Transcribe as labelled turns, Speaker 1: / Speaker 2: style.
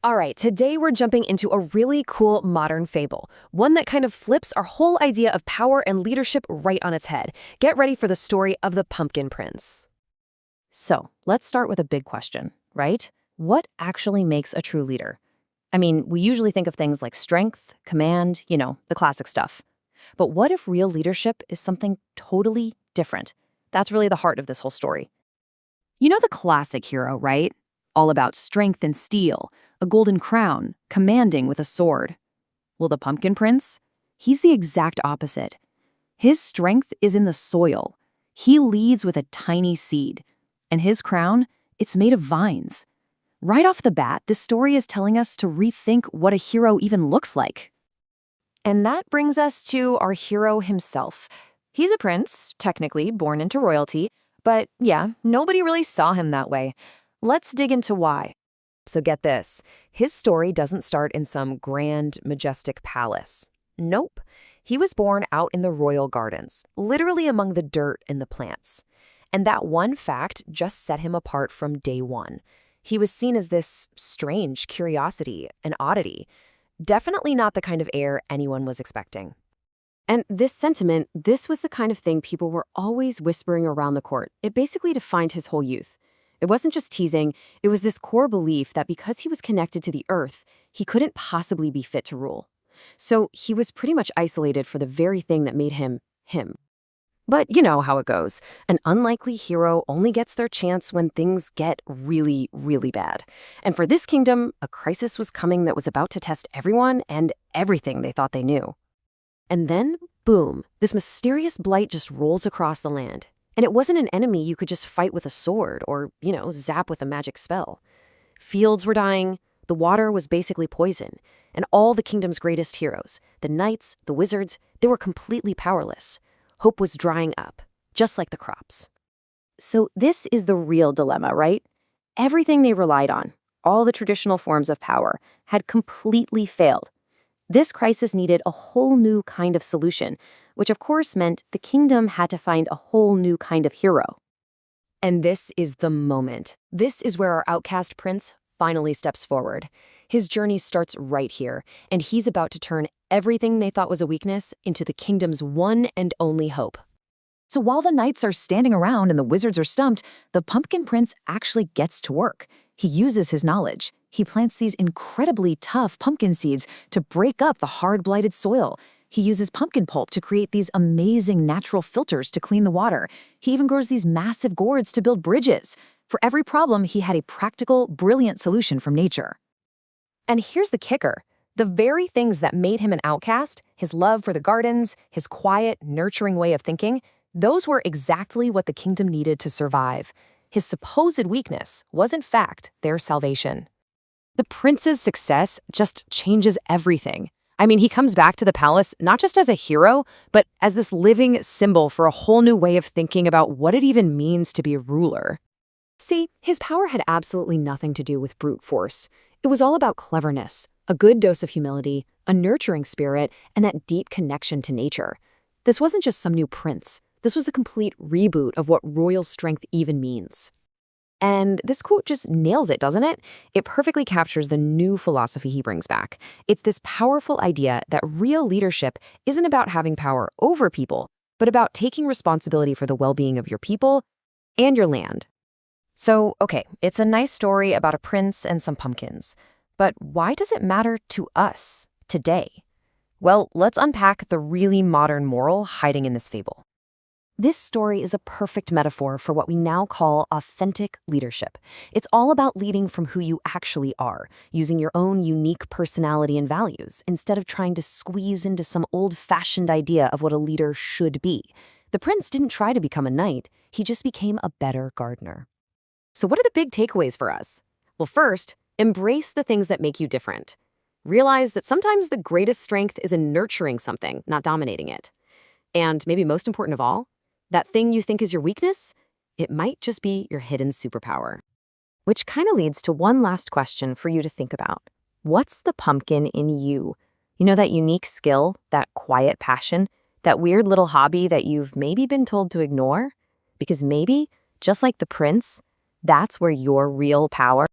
Speaker 1: All right, today we're jumping into a really cool modern fable, one that kind of flips our whole idea of power and leadership right on its head. Get ready for the story of the Pumpkin Prince.
Speaker 2: So, let's start with a big question, right? What actually makes a true leader? I mean, we usually think of things like strength, command, the classic stuff. But what if real leadership is something totally different? That's really the heart of this whole story. You know the classic hero, right? All about strength and steel, a golden crown, commanding with a sword. Well, the Pumpkin Prince? He's the exact opposite. His strength is in the soil. He leads with a tiny seed. And his crown, it's made of vines. Right off the bat, this story is telling us to rethink what a hero even looks like.
Speaker 1: And that brings us to our hero himself. He's a prince, technically born into royalty, but yeah, nobody really saw him that way. Let's dig into why. So get this, his story doesn't start in some grand, majestic palace. Nope. He was born out in the royal gardens, literally among the dirt and the plants. And that one fact just set him apart from day one. He was seen as this strange curiosity, an oddity. Definitely not the kind of heir anyone was expecting. And this was the kind of thing people were always whispering around the court. It basically defined his whole youth. It wasn't just teasing, it was this core belief that because he was connected to the earth, he couldn't possibly be fit to rule. So he was pretty much isolated for the very thing that made him, him. But you know how it goes. An unlikely hero only gets their chance when things get really, really bad. And for this kingdom, a crisis was coming that was about to test everyone and everything they thought they knew. And then, boom, this mysterious blight just rolls across the land. And it wasn't an enemy you could just fight with a sword or, zap with a magic spell. Fields were dying, the water was basically poison, and all the kingdom's greatest heroes, the knights, the wizards, they were completely powerless. Hope was drying up, just like the crops. So this is the real dilemma, right? Everything they relied on, all the traditional forms of power, had completely failed. This crisis needed a whole new kind of solution, which of course meant the kingdom had to find a whole new kind of hero. And this is the moment. This is where our outcast prince finally steps forward. His journey starts right here, and he's about to turn everything they thought was a weakness into the kingdom's one and only hope. So while the knights are standing around and the wizards are stumped, the Pumpkin Prince actually gets to work. He uses his knowledge. He plants these incredibly tough pumpkin seeds to break up the hard, blighted soil. He uses pumpkin pulp to create these amazing natural filters to clean the water. He even grows these massive gourds to build bridges. For every problem, he had a practical, brilliant solution from nature. And here's the kicker. The very things that made him an outcast, his love for the gardens, his quiet, nurturing way of thinking, those were exactly what the kingdom needed to survive. His supposed weakness was, in fact, their salvation. The prince's success just changes everything. I mean, he comes back to the palace not just as a hero, but as this living symbol for a whole new way of thinking about what it even means to be a ruler. See, his power had absolutely nothing to do with brute force. It was all about cleverness, a good dose of humility, a nurturing spirit, and that deep connection to nature. This wasn't just some new prince. This was a complete reboot of what royal strength even means. And this quote just nails it, doesn't it? It perfectly captures the new philosophy he brings back. It's this powerful idea that real leadership isn't about having power over people, but about taking responsibility for the well-being of your people and your land. So, okay, it's a nice story about a prince and some pumpkins. But why does it matter to us today? Well, let's unpack the really modern moral hiding in this fable. This story is a perfect metaphor for what we now call authentic leadership. It's all about leading from who you actually are, using your own unique personality and values, instead of trying to squeeze into some old-fashioned idea of what a leader should be. The prince didn't try to become a knight, he just became a better gardener. So what are the big takeaways for us? Well, first, embrace the things that make you different. Realize that sometimes the greatest strength is in nurturing something, not dominating it. And maybe most important of all, that thing you think is your weakness, it might just be your hidden superpower. Which kind of leads to one last question for you to think about. What's the pumpkin in you? You know, that unique skill, that quiet passion, that weird little hobby that you've maybe been told to ignore? Because maybe, just like the prince, that's where your real power